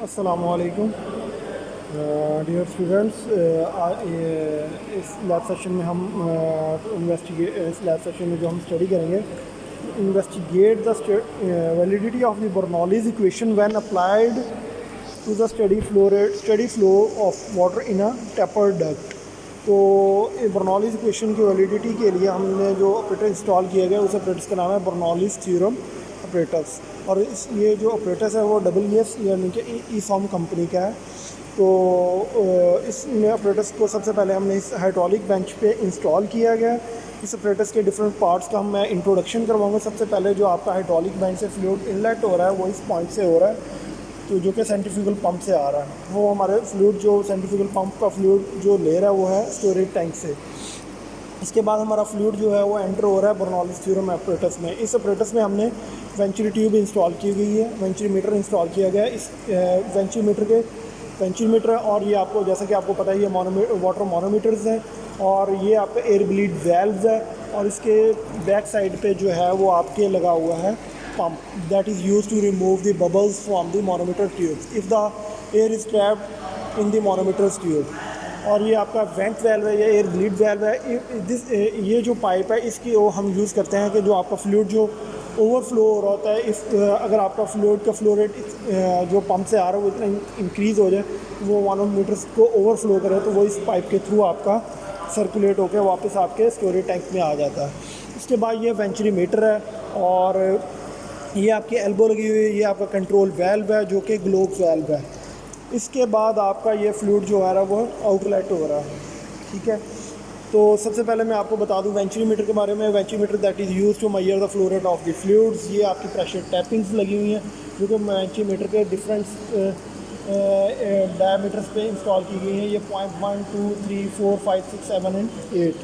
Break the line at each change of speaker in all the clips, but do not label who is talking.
अस्सलामुअलैकुम dear students. इस lab session में हम इस लैब सेशन में जो हम स्टडी करेंगे, investigate the validity of the Bernoulli's equation when applied to the study flow of water in a tapered duct. तो बर्नौलीज इक्वेशन की वैलिडिटी के लिए हमने जो ऑपरेटर इंस्टॉल किया गया उस ऑपरेटर्स का नाम है बर्नौलीज थ्योरम ऑपरेटर्स। और ये जो ऑपरेटर्स है वो WS यानी कि ई फॉर्म कंपनी का है। तो इसमें ऑपरेटर्स को सबसे पहले हमने इस हाइड्रोलिक बेंच पे इंस्टॉल किया गया। इस ऑपरेटर्स के डिफरेंट पार्ट्स का मैं इंट्रोडक्शन करवाऊंगा। सबसे पहले जो आपका हाइड्रोलिक बेंच से फ्लूइड इनलेट हो रहा है वो इस पॉइंट से हो रहा है, तो जो कि सेंट्रीफ्यूगल पंप से आ रहा है। वो हमारे फ्लूइड जो सेंट्रीफ्यूगल पंप का फ्लूइड जो ले रहा है वो है स्टोरेज टैंक से। इसके बाद हमारा फ्लूइड जो है वो एंटर हो रहा है बर्नौलीज थ्योरम ऑपरेटर्स में। इस ऑपरेटर्स में हमने वेंचुरी ट्यूब इंस्टॉल की गई है, वेंचुरी मीटर इंस्टॉल किया गया है। इस वेंचुरी मीटर और ये आपको जैसा कि आपको पता है ये वाटर मोनोमीटर्स हैं, और ये आपका एयर ब्लीड वैल्व्स है। और इसके बैक साइड पे जो है वो आपके लगा हुआ है pump that is used to remove the bubbles from the manometer tubes if the air is trapped in the manometer's tube। और ये आपका वेंट वेल्व है, ये एयर ब्लीड वेल्व है। ये जो पाइप है इसकी वो हम यूज़ करते हैं कि जो आपका फ्लूइड जो ओवरफ्लो हो रहा होता है, अगर आपका फ्लूइड का फ्लो रेट जो पंप से आ रहा है वो इतना इंक्रीज़ हो जाए, वो मानोमीटर्स को ओवरफ्लो करे, तो वो इस पाइप के थ्रू आपका सर्कुलेट होकर वापस आपके स्टोरेज टैंक में आ जाता है। उसके बाद ये वेंचुरी मीटर है, और ये आपकी एल्बो लगी हुई है, ये आपका कंट्रोल वेल्व है जो कि ग्लोब वेल्व है। इसके बाद आपका ये फ्लूइड जो आ रहा है वो आउटलेट हो रहा है, ठीक है। तो सबसे पहले मैं आपको बता दूं वेंचुरी मीटर के बारे में। Venturi meter that is use to measure the flow rate of the fluids. ये आपकी प्रेशर टैपिंग्स लगी हुई हैं जो कि वेंचुरी मीटर के डिफरेंट डायमीटर्स पे इंस्टॉल की गई हैं। ये 0.1 2 3 4 5 6 7 एंड 8।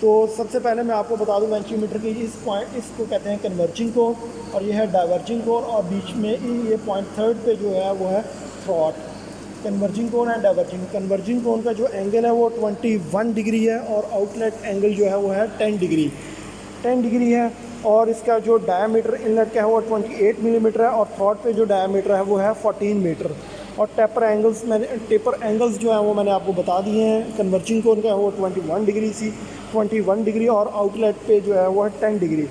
तो सबसे पहले मैं आपको बता दूं वेंचुरी मीटर की इसको कहते हैं कन्वर्जिंग कोर, और ये है डाइवर्जिंग कोर, और बीच में ये पॉइंट थर्ड पे जो है वो है throat. Converging cone and diverging. Converging cone का जो एंगल है वो 21 डिग्री है, और आउटलेट एंगल जो है वो है 10 डिग्री है। और इसका जो डायमीटर इनलेट का है वो 28 मिलीमीटर है, और थ्रॉट पे जो डायमीटर है वो है 14 मीटर। और टेपर एंगल्स जो है वो मैंने आपको बता दिए हैं। कन्वर्जिंग कोन का है वो 21 डिग्री, और आउटलेट पे जो है वो है 10 डिग्री।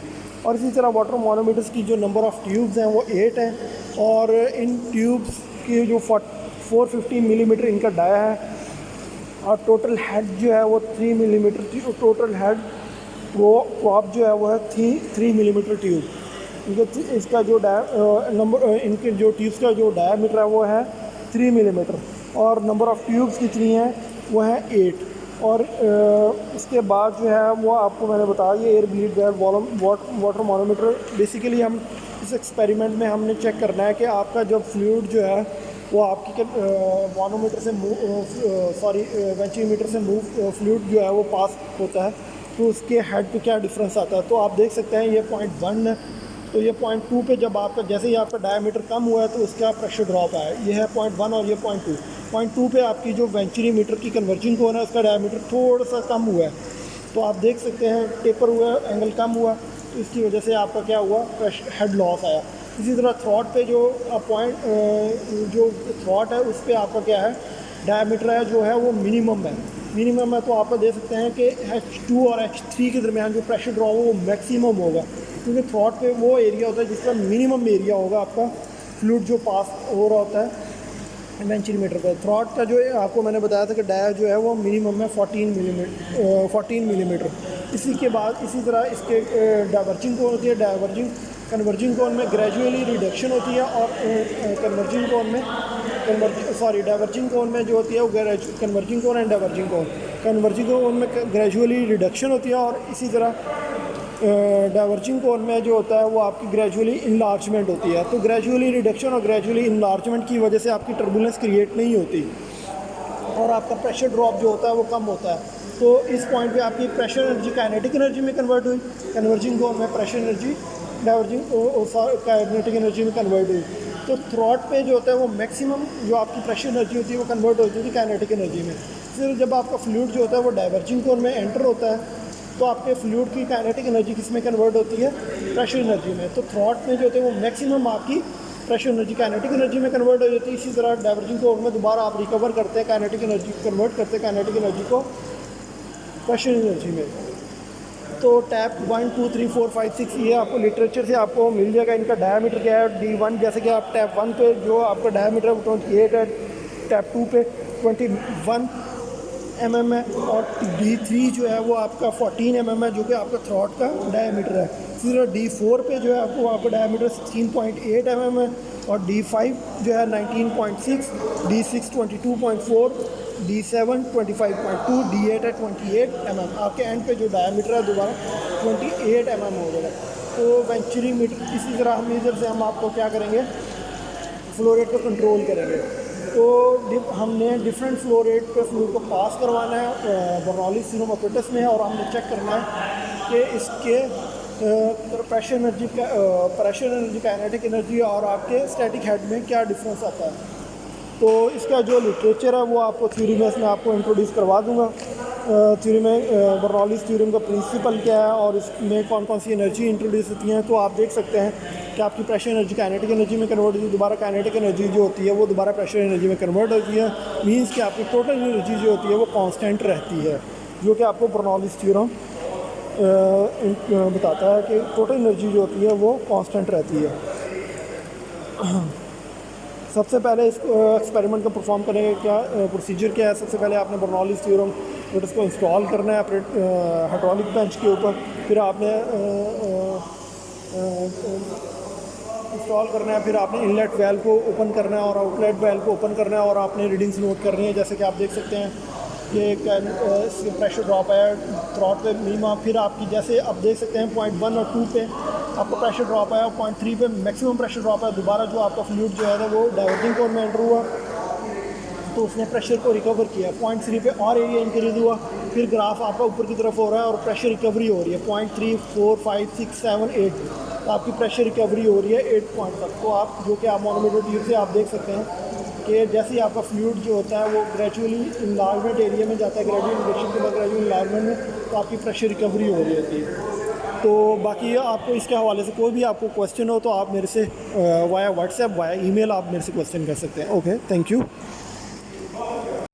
और इसी तरह वाटर मोनोमीटर्स की जो नंबर ऑफ़ ट्यूब्स हैं वो 8 हैं, और इन ट्यूब्स की जो 450 मिलीमीटर इनका डाया है, और टोटल हेड जो है वो 3 मिलीमीटर। टोटल हेड वो प्रॉप जो है वो है 3 मिलीमीटर ट्यूब। इसका जो इनके जो ट्यूब्स का जो डायामीटर है वो है 3 मिलीमीटर, और नंबर ऑफ़ ट्यूब्स कितनी हैं वो है 8। और इसके बाद जो है वो आपको मैंने बताया ये air bleed water manometer. Basically हम इस एक्सपेरिमेंट में हमने चेक करना है कि आपका जब फ्लूइड जो है वो आपकी मानोमीटर से वेंचुरी मीटर से फ्लूइड जो है वो पास होता है, तो उसके हेड पे क्या डिफरेंस आता है। तो आप देख सकते हैं ये 0.1 है, तो ये 0.2 पे जब आपका जैसे ही आपका डायमीटर कम हुआ है तो उसका प्रेशर ड्रॉप आया। ये है 0.1 और ये 0.2 पे आपकी जो वेंचुरी मीटर की कन्वर्जिंग कोन है उसका डायमीटर थोड़ा सा कम हुआ है। तो आप देख सकते हैं टेपर हुआ, एंगल कम हुआ, तो इसकी वजह से आपका क्या हुआ, हेड लॉस आया। इसी तरह थ्रॉट पे जो जो थ्रॉट है उस पर आपका क्या है, डायमीटर है जो है वो मिनिमम है। तो आप देख सकते हैं कि H2 और H3 के दरमियान जो प्रेशर ड्रॉप है वो मैक्सिमम होगा, क्योंकि थ्रॉट पे वो एरिया होता है जिसका मिनिमम एरिया होगा आपका फ्लूइड जो पास हो रहा होता है वेंचुरी मीटर पर। थ्रॉट का जो है आपको मैंने बताया था कि डाया जो है वो मिनिमम है 14 मिलीमीटर। इसी के बाद इसी तरह इसके डाइवर्जिंग कोन होती है। कन्वर्जिंग कोन में ग्रेजुअली रिडक्शन होती है, और डाइवर्जिंग कोन में जो होती है वो converging cone and diverging cone. Converging cone में ग्रेजुअली रिडक्शन होती है, और इसी तरह डाइवर्जिंग कोन में जो होता है वो आपकी ग्रेजुअली इनलार्जमेंट होती है। तो ग्रेजुअली रिडक्शन और ग्रेजुअली इनलार्जमेंट की वजह से आपकी टर्बुलेंस क्रिएट नहीं होती, और आपका प्रेशर ड्रॉप जो होता है वो कम होता है। तो इस पॉइंट पे आपकी प्रेशर एनर्जी काइनेटिक एनर्जी में कन्वर्ट हुई, कन्वर्जिंग कोन में प्रेशर एनर्जी काइनेटिक एनर्जी में कन्वर्ट हुई। तो थ्रॉट पे जो होता है वो मैक्सिमम जो आपकी प्रेशर एनर्जी होती है वो कन्वर्ट होती है काइनेटिक एनर्जी में। फिर जब आपका फ्लूइड जो होता है वो डाइवर्जिंग कोन में एंटर होता है, तो आपके फ्लूइड की काइनेटिक एनर्जी किस में कन्वर्ट होती है, प्रेशर एनर्जी में। तो थ्रॉट में जो होते हैं वो मैक्सिमम आपकी प्रेशर एनर्जी काइनेटिक एनर्जी में कन्वर्ट हो जाती है। इसी तरह डाइवर्जिंग कोर में दोबारा आप रिकवर करते हैं काइनेटिक एनर्जी, कन्वर्ट करते हैं काइनेटिक एनर्जी को प्रेशर एनर्जी में। तो टैप 1 2 3 4 5 6 ये आपको लिटरेचर से आपको मिल जाएगा। इनका डायमीटर क्या है, D1 जैसे कि आप टैप 1 पे जो आपका डायमीटर है वो 28 है, टैप 2 पे 21 mm है, और D3 जो है वो आपका 14 mm है जो कि आपका थ्रॉट का डायमीटर है। इसी तरह D4 पे जो है आपको आपका डायमीटर 16.8 mm है, और D5 जो है 19.6, D6 22.4, D7 25.2, D8 है 28 mm। आपके एंड पे जो डायमीटर है दोबारा 28 mm हो जाएगा। तो वेंचुरी मीटर इसी तरह मेजर से हम आपको क्या करेंगे, फ्लो रेट को कंट्रोल करेंगे। तो हमने डिफरेंट फ्लो रेट पे फ्लूइड को पास करवाना है बर्नौलीज सीरम ऑपरेटस में, और हमने चेक करना है कि इसके प्रेशर एनर्जी काइनेटिक एनर्जी और आपके स्टैटिक हेड में क्या डिफरेंस आता है। तो इसका जो लिटरेचर है वो आपको थ्योरी में मैं आपको इंट्रोड्यूस करवा दूंगा। थ्योरी में बर्नौलीज थ्योरम का प्रिंसिपल क्या है और इसमें कौन कौन सी एनर्जी इंट्रोड्यूस होती हैं। तो आप देख सकते हैं कि आपकी प्रेशर एनर्जी काइनेटिक एनर्जी में कन्वर्ट होती है, दोबारा काइनेटिक एनर्जी जो होती है वो दोबारा प्रेशर एनर्जी में कन्वर्ट होती है। मींस कि आपकी टोटल एनर्जी जो होती है वो कांस्टेंट रहती है, जो कि आपको बर्नौलीज थ्योरम बताता है कि टोटल एनर्जी जो होती है वो कांस्टेंट रहती है। सबसे पहले इस एक्सपेरिमेंट को परफॉर्म करने का क्या प्रोसीजर क्या है। सबसे पहले आपने बर्नौलीज थ्योरम इसको इंस्टॉल करना है अपने हाइड्रोलिक बेंच के ऊपर। फिर आपने इंस्टॉल करना है, फिर आपने इनलेट वेल को ओपन करना है और आउटलेट वेल को ओपन करना है, और आपने रीडिंग्स नोट करनी है। जैसे कि आप देख सकते हैं कि प्रेशर ड्रॉप है थ्रॉट पे मिनिमम। फिर आपकी जैसे आप देख सकते हैं 0.1 और 2 पे आपका प्रेशर ड्रॉप है, और 0.3 पे मैक्सिमम प्रेशर ड्रॉप है। दोबारा जो आपका फ्लूइड जो है वो डाइवर्जिंग कोर में एंटर हुआ तो उसने प्रेशर को रिकवर किया। 0.3 पे और एरिया इंक्रीज हुआ, फिर ग्राफ आपका ऊपर की तरफ हो रहा है और प्रेशर रिकवरी हो रही है 0.3 4 5 6 7 8। तो आपकी प्रेशर रिकवरी हो रही है 8 पॉइंट तक। तो आप जो कि आप मोनोमीटर ट्यूब से आप देख सकते हैं कि जैसे ही आपका फ्लूइड जो होता है वो ग्रेजुअली इनलार्जमेंट एरिया में जाता है, ग्रेजुअल इंजेक्शन के बाद ग्रेजुअल इनलार्जमेंट में, तो आपकी प्रेशर रिकवरी हो रही होती है। तो बाकी आपको इसके हवाले से कोई भी आपको क्वेश्चन हो तो आप मेरे से वाया व्हाट्सएप वाया ईमेल आप मेरे से क्वेश्चन कर सकते हैं। Okay, thank you.